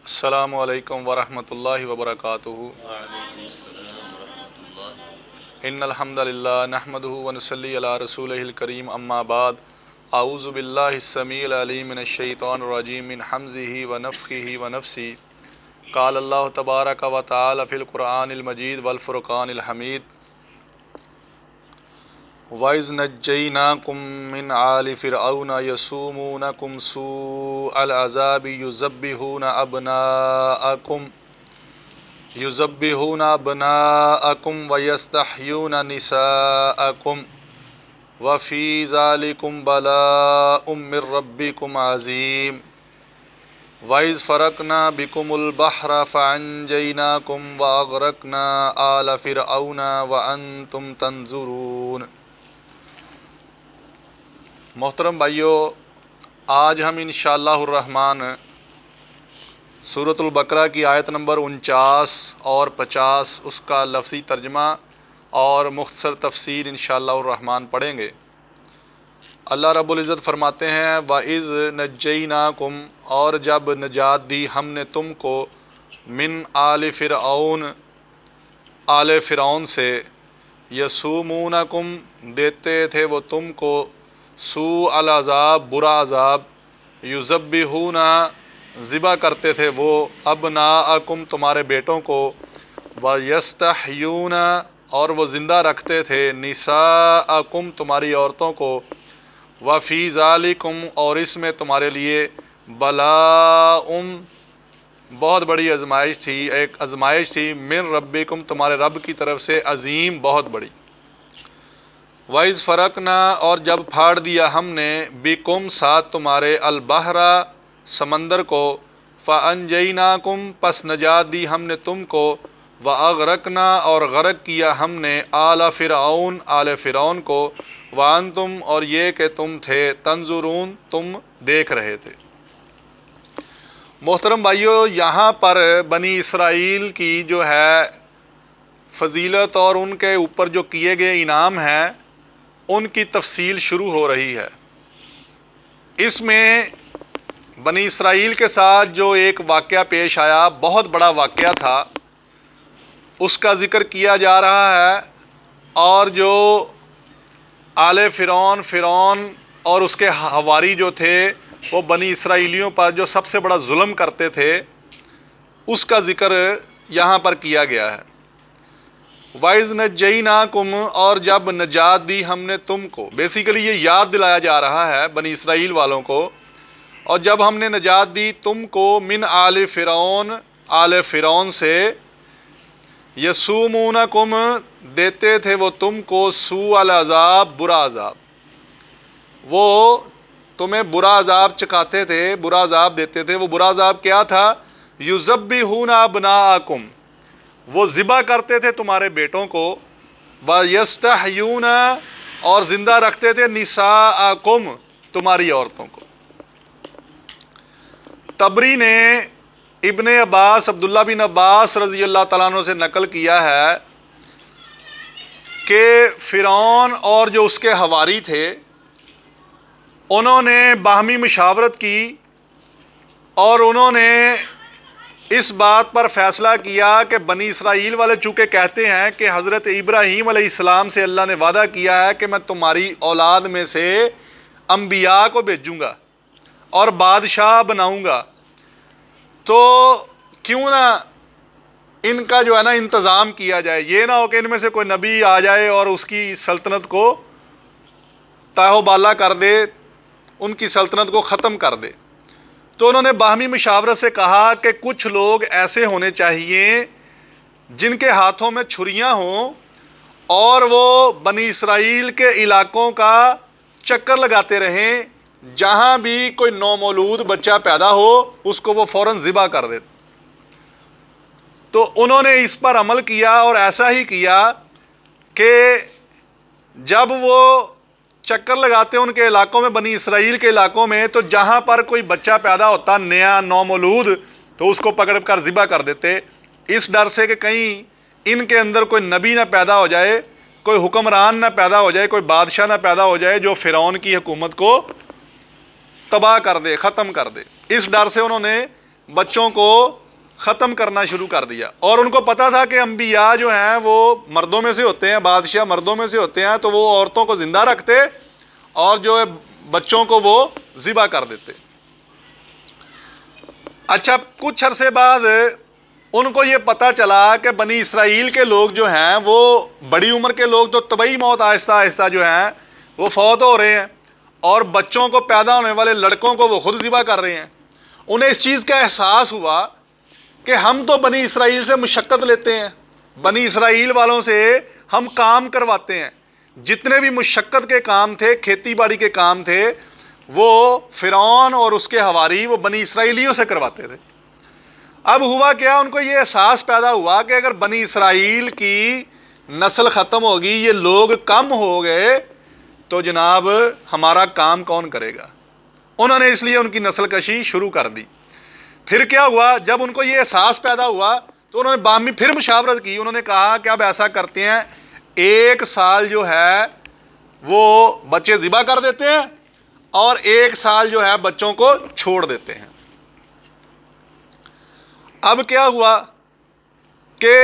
السلام علیکم ورحمۃ اللہ وبرکاتہ۔ وعلیکم السلام ورحمۃ اللہ۔ ان الحمد للہ نحمدہ ونصلی علی رسولہ الکریم، اما بعد، اعوذ باللہ السمیع العلیم من الشیطان الرجیم من حمزہ ونفخہ ونفثہ۔ قال اللہ تبارک و تعالی فی القرآن المجید والفرقان الحمید: وَإِذْ نَجَّيْنَاكُم مِّنْ آلِ فِرْعَوْنَ يَسُومُونَكُمْ سُوءَ الْعَذَابِ يُذَبِّحُونَ أَبْنَاءَكُمْ وَيَسْتَحْيُونَ نِسَاءَكُمْ وَفِي ذَلِكُمْ بَلَاءٌ مِّن رَّبِّكُمْ عَظِيمٌ۔ وَإِذْ فَرَقْنَا بِكُمُ الْبَحْرَ فَأَنجَيْنَاكُمْ وَأَغْرَقْنَا آلَ فِرْعَوْنَ وَأَنتُمْ تَنظُرُونَ۔ محترم بھائیو، آج ہم انشاءاللہ الرحمن سورۃ البقرہ کی آیت نمبر 49 اور 50 اس کا لفظی ترجمہ اور مختصر تفسیر انشاءاللہ الرحمن پڑھیں گے۔ اللہ رب العزت فرماتے ہیں: وَإِذْ نَجَّيْنَاكُمْ، اور جب نجات دی ہم نے تم کو، من آل فرعون، آل فرعون سے، یسومونکم، دیتے تھے وہ تم کو، سوء العذاب، برا عذاب، یذبحون، ذبح کرتے تھے وہ، ابناءکم، تمہارے بیٹوں کو، ویستحیون، اور وہ زندہ رکھتے تھے، نساءکم، تمہاری عورتوں کو، وفی ذالکم، اور اس میں تمہارے لیے، بلاء، بہت بڑی آزمائش تھی، ایک آزمائش تھی، من ربکم، تمہارے رب کی طرف سے، عظیم، بہت بڑی۔ وَإِذْ فَرَقْنَا، اور جب پھاڑ دیا ہم نے، بِكُمْ، ساتھ تمہارے، البحر، سمندر کو، فَأَنْجَيْنَاكُمْ، پس نجات دی ہم نے تم کو، وَأَغْرَقْنَا، اور غرق کیا ہم نے، آلَ فرعون، آل فرعون کو، وَأَنْتُمْ، اور یہ کہ تم تھے، تنظرون، تم دیکھ رہے تھے۔ محترم بھائیو، یہاں پر بنی اسرائیل کی جو ہے فضیلت اور ان کے اوپر جو کیے گئے انعام ہیں ان کی تفصیل شروع ہو رہی ہے۔ اس میں بنی اسرائیل کے ساتھ جو ایک واقعہ پیش آیا، بہت بڑا واقعہ تھا، اس کا ذکر کیا جا رہا ہے، اور جو آل فرعون اور اس کے حواری جو تھے وہ بنی اسرائیلیوں پر جو سب سے بڑا ظلم کرتے تھے اس کا ذکر یہاں پر کیا گیا ہے۔ وَإِذْ نَجَّيْنَاكُمْ، اور جب نجات دی ہم نے تم کو، بیسیکلی یہ یاد دلایا جا رہا ہے بنی اسرائیل والوں کو، اور جب ہم نے نجات دی تم کو، من آل فرعون، آل فرعون سے، یسومونکم، دیتے تھے وہ تم کو، سوء العذاب، برا عذاب، وہ تمہیں برا عذاب چکھاتے تھے، برا عذاب دیتے تھے۔ وہ برا عذاب کیا تھا؟ یذبحون ابناءکم، وہ ذبح کرتے تھے تمہارے بیٹوں کو، وَيَسْتَحْيُونَ، اور زندہ رکھتے تھے، نساءکم، تمہاری عورتوں کو۔ طبری نے ابن عباس، عبداللہ بن عباس رضی اللہ تعالیٰ عنہ سے نقل کیا ہے کہ فرعون اور جو اس کے حواری تھے انہوں نے باہمی مشاورت کی اور انہوں نے اس بات پر فیصلہ کیا کہ بنی اسرائیل والے چونکہ کہتے ہیں کہ حضرت ابراہیم علیہ السلام سے اللہ نے وعدہ کیا ہے کہ میں تمہاری اولاد میں سے انبیاء کو بھیجوں گا اور بادشاہ بناؤں گا، تو کیوں نہ ان کا جو ہے نا انتظام کیا جائے، یہ نہ ہو کہ ان میں سے کوئی نبی آ جائے اور اس کی سلطنت کو تاہو بالا کر دے، ان کی سلطنت کو ختم کر دے۔ تو انہوں نے باہمی مشاورت سے کہا کہ کچھ لوگ ایسے ہونے چاہیے جن کے ہاتھوں میں چھریاں ہوں اور وہ بنی اسرائیل کے علاقوں کا چکر لگاتے رہیں، جہاں بھی کوئی نومولود بچہ پیدا ہو اس کو وہ فوراً ذبح کر دے۔ تو انہوں نے اس پر عمل کیا اور ایسا ہی کیا کہ جب وہ چکر لگاتے ان کے علاقوں میں، بنی اسرائیل کے علاقوں میں، تو جہاں پر کوئی بچہ پیدا ہوتا نیا نومولود تو اس کو پکڑ کر ذبح کر دیتے، اس ڈر سے کہ کہیں ان کے اندر کوئی نبی نہ پیدا ہو جائے، کوئی حکمران نہ پیدا ہو جائے، کوئی بادشاہ نہ پیدا ہو جائے جو فرعون کی حکومت کو تباہ کر دے، ختم کر دے۔ اس ڈر سے انہوں نے بچوں کو ختم کرنا شروع کر دیا، اور ان کو پتہ تھا کہ انبیاء جو ہیں وہ مردوں میں سے ہوتے ہیں، بادشاہ مردوں میں سے ہوتے ہیں، تو وہ عورتوں کو زندہ رکھتے اور جو ہے بچوں کو وہ ذبح کر دیتے۔ اچھا، کچھ عرصے بعد ان کو یہ پتہ چلا کہ بنی اسرائیل کے لوگ جو ہیں وہ بڑی عمر کے لوگ تو طبعی موت آہستہ آہستہ جو ہیں وہ فوت ہو رہے ہیں، اور بچوں کو پیدا ہونے والے لڑکوں کو وہ خود ذبح کر رہے ہیں۔ انہیں اس چیز کا احساس ہوا کہ ہم تو بنی اسرائیل سے مشقت لیتے ہیں، بنی اسرائیل والوں سے ہم کام کرواتے ہیں، جتنے بھی مشقت کے کام تھے، کھیتی باڑی کے کام تھے، وہ فرعون اور اس کے حواری وہ بنی اسرائیلیوں سے کرواتے تھے۔ اب ہوا کیا، ان کو یہ احساس پیدا ہوا کہ اگر بنی اسرائیل کی نسل ختم ہوگی، یہ لوگ کم ہو گئے، تو جناب ہمارا کام کون کرے گا؟ انہوں نے اس لیے ان کی نسل کشی شروع کر دی۔ پھر کیا ہوا، جب ان کو یہ احساس پیدا ہوا تو انہوں نے باہمی پھر مشاورت کی۔ انہوں نے کہا کہ اب ایسا کرتے ہیں، 1 سال جو ہے وہ بچے ذبح کر دیتے ہیں اور 1 سال جو ہے بچوں کو چھوڑ دیتے ہیں۔ اب کیا ہوا کہ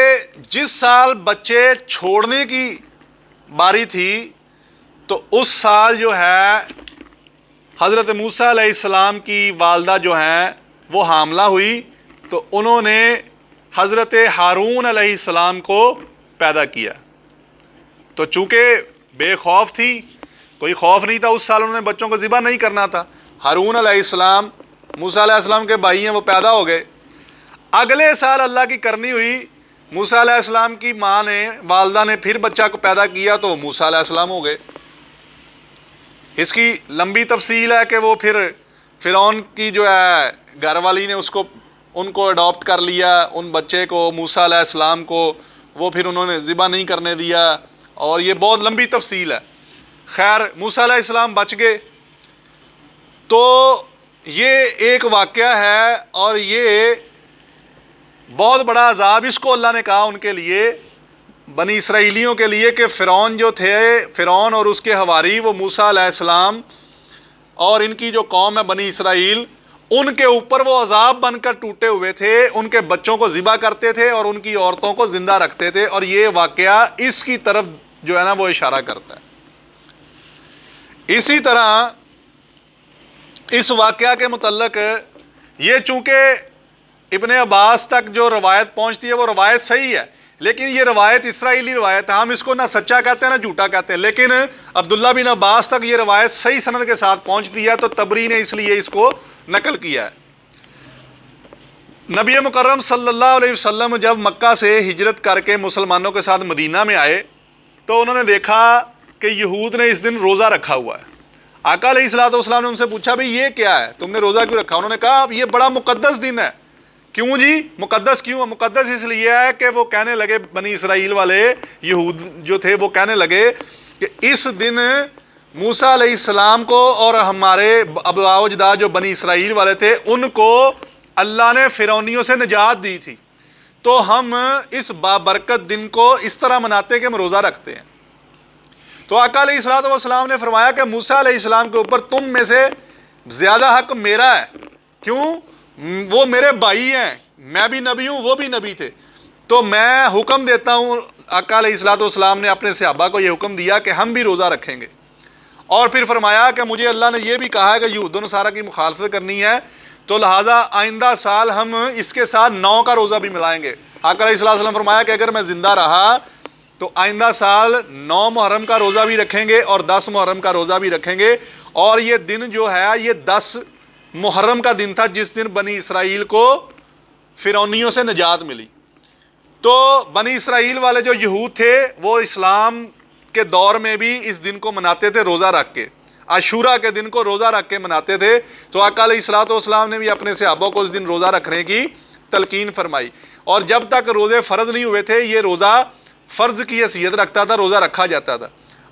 جس سال بچے چھوڑنے کی باری تھی تو اس سال جو ہے حضرت موسیٰ علیہ السلام کی والدہ جو ہیں وہ حاملہ ہوئی، تو انہوں نے حضرت ہارون علیہ السلام کو پیدا کیا۔ تو چونکہ بے خوف تھی، کوئی خوف نہیں تھا، اس سال انہوں نے بچوں کو ذبح نہیں کرنا تھا۔ ہارون علیہ السلام موسیٰ علیہ السلام کے بھائی ہیں، وہ پیدا ہو گئے۔ اگلے سال اللہ کی کرنی ہوئی، موسیٰ علیہ السلام کی ماں نے، والدہ نے پھر بچہ کو پیدا کیا تو وہ موسیٰ علیہ السلام ہو گئے۔ اس کی لمبی تفصیل ہے کہ وہ پھر فرعون کی جو ہے گھر والی نے ان کو اڈاپٹ کر لیا، ان بچے کو، موسیٰ علیہ السلام کو، وہ پھر انہوں نے ذبح نہیں کرنے دیا، اور یہ بہت لمبی تفصیل ہے۔ خیر، موسیٰ علیہ السلام بچ گئے۔ تو یہ ایک واقعہ ہے، اور یہ بہت بڑا عذاب اس کو اللہ نے کہا ان کے لیے، بنی اسرائیلیوں کے لیے، کہ فرعون جو تھے، فرعون اور اس کے حواری وہ موسیٰ علیہ السلام اور ان کی جو قوم ہے بنی اسرائیل، ان کے اوپر وہ عذاب بن کر ٹوٹے ہوئے تھے، ان کے بچوں کو ذبح کرتے تھے اور ان کی عورتوں کو زندہ رکھتے تھے، اور یہ واقعہ اس کی طرف جو ہے نا وہ اشارہ کرتا ہے۔ اسی طرح اس واقعہ کے متعلق یہ چونکہ ابن عباس تک جو روایت پہنچتی ہے وہ روایت صحیح ہے، لیکن یہ روایت اسرائیلی روایت ہے، ہم اس کو نہ سچا کہتے ہیں نہ جھوٹا کہتے ہیں، لیکن عبداللہ بن عباس تک یہ روایت صحیح سند کے ساتھ پہنچتی ہے، تو طبری نے اس لیے اس کو نقل کیا ہے۔ نبی مکرم صلی اللہ علیہ وسلم جب مکہ سے ہجرت کر کے مسلمانوں کے ساتھ مدینہ میں آئے تو انہوں نے دیکھا کہ یہود نے اس دن روزہ رکھا ہوا ہے۔ آقا علیہ الصلوۃ والسلام نے ان سے پوچھا بھئی یہ کیا ہے، تم نے روزہ کیوں رکھا؟ انہوں نے کہا یہ بڑا مقدس دن ہے۔ کیوں جی مقدس کیوں ہے؟ مقدس اس لیے ہے کہ وہ کہنے لگے، بنی اسرائیل والے یہود جو تھے وہ کہنے لگے کہ اس دن موسیٰ علیہ السلام کو اور ہمارے آباء و اجداد جو بنی اسرائیل والے تھے ان کو اللہ نے فرعونیوں سے نجات دی تھی، تو ہم اس بابرکت دن کو اس طرح مناتے ہیں کہ ہم روزہ رکھتے ہیں۔ تو آقا علیہ الصلوۃ والسلام نے فرمایا کہ موسیٰ علیہ السلام کے اوپر تم میں سے زیادہ حق میرا ہے، کیوں؟ وہ میرے بھائی ہیں، میں بھی نبی ہوں، وہ بھی نبی تھے، تو میں حکم دیتا ہوں۔ آقا علیہ الصلوۃ والسلام نے اپنے صحابہ کو یہ حکم دیا کہ ہم بھی روزہ رکھیں گے، اور پھر فرمایا کہ مجھے اللہ نے یہ بھی کہا ہے کہ یہود و نصارہ کی مخالفت کرنی ہے، تو لہٰذا آئندہ سال ہم اس کے ساتھ 9 کا روزہ بھی ملائیں گے۔ آقا علیہ الصلوۃ والسلام فرمایا کہ اگر میں زندہ رہا تو آئندہ سال 9 محرم کا روزہ بھی رکھیں گے اور 10 محرم کا روزہ بھی رکھیں گے، اور یہ دن جو ہے یہ 10 محرم کا دن تھا جس دن بنی اسرائیل کو فرعونیوں سے نجات ملی۔ تو بنی اسرائیل والے جو یہود تھے وہ اسلام کے دور میں بھی اس دن کو مناتے تھے روزہ رکھ کے، عاشورہ کے دن کو روزہ رکھ کے مناتے تھے۔ تو آقا علیہ الصلوۃ والسلام نے بھی اپنے صحابہ کو اس دن روزہ رکھنے کی تلقین فرمائی، اور جب تک روزے فرض نہیں ہوئے تھے یہ روزہ فرض کی حیثیت رکھتا تھا، روزہ رکھا جاتا تھا،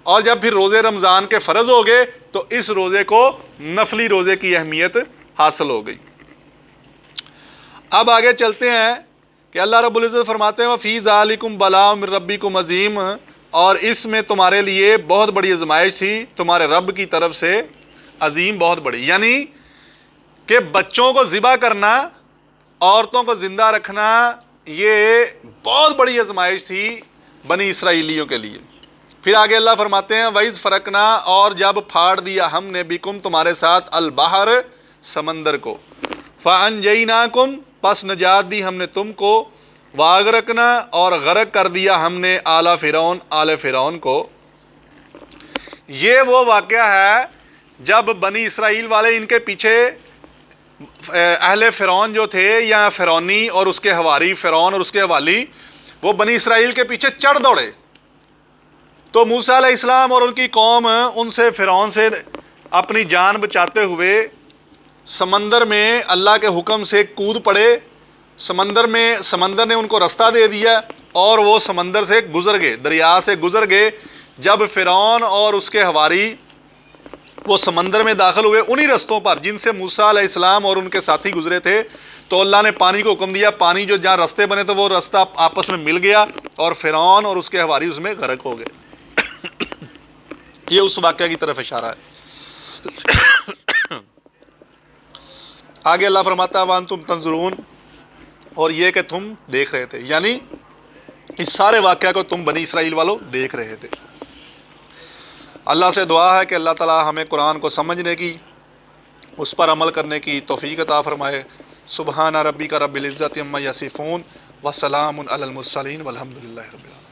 اور جب پھر روزے رمضان کے فرض ہو گئے تو اس روزے کو نفلی روزے کی اہمیت حاصل ہو گئی۔ اب آگے چلتے ہیں کہ اللہ رب العزت فرماتے ہیں وَفِي ذَلِكُمْ بَلَاءٌ مِّن رَبِّكُمْ عَظِيمٌ، اور اس میں تمہارے لیے بہت بڑی آزمائش تھی تمہارے رب کی طرف سے، عظیم بہت بڑی، یعنی کہ بچوں کو ذبح کرنا عورتوں کو زندہ رکھنا یہ بہت بڑی آزمائش تھی بنی اسرائیلیوں کے لیے۔ پھر آگے اللہ فرماتے ہیں وَإِذْ فَرَقْنَا، اور جب پھاڑ دیا ہم نے بِكُمْ تمہارے ساتھ البحر سمندر کو، فَأَنْجَيْنَاكُمْ پس نجات دی ہم نے تم کو، وَأَغْرَقْنَا اور غرق کر دیا ہم نے آل فرعون آل فرعون کو۔ یہ وہ واقعہ ہے جب بنی اسرائیل والے ان کے پیچھے اہل فرعون جو تھے یا فرعونی اور اس کے حواری فرعون اور اس کے حوالی وہ بنی اسرائیل کے پیچھے چڑھ دوڑے، تو موسیٰ علیہ السلام اور ان کی قوم ان سے فرعون سے اپنی جان بچاتے ہوئے سمندر میں اللہ کے حکم سے کود پڑے، سمندر نے ان کو رستہ دے دیا اور وہ سمندر سے گزر گئے، دریا سے گزر گئے۔ جب فرعون اور اس کے حواری وہ سمندر میں داخل ہوئے انہی رستوں پر جن سے موسیٰ علیہ السلام اور ان کے ساتھی گزرے تھے، تو اللہ نے پانی کو حکم دیا، پانی جو جہاں رستے بنے تو وہ رستہ آپس میں مل گیا اور فرعون اور اس کے حواری اس میں غرق ہو گئے۔ یہ اس واقعہ کی طرف اشارہ ہے۔ آگے اللہ فرماتا ہے وَأَنْتُمْ تَنْظُرُونَ، اور یہ کہ تم دیکھ رہے تھے، یعنی اس سارے واقعہ کو تم بنی اسرائیل والوں دیکھ رہے تھے۔ اللہ سے دعا ہے کہ اللہ تعالی ہمیں قرآن کو سمجھنے کی، اس پر عمل کرنے کی توفیق عطا فرمائے۔ سبحان ربک رب العزت عما یصفون وسلام علی المرسلین والحمد للہ رب العالمین۔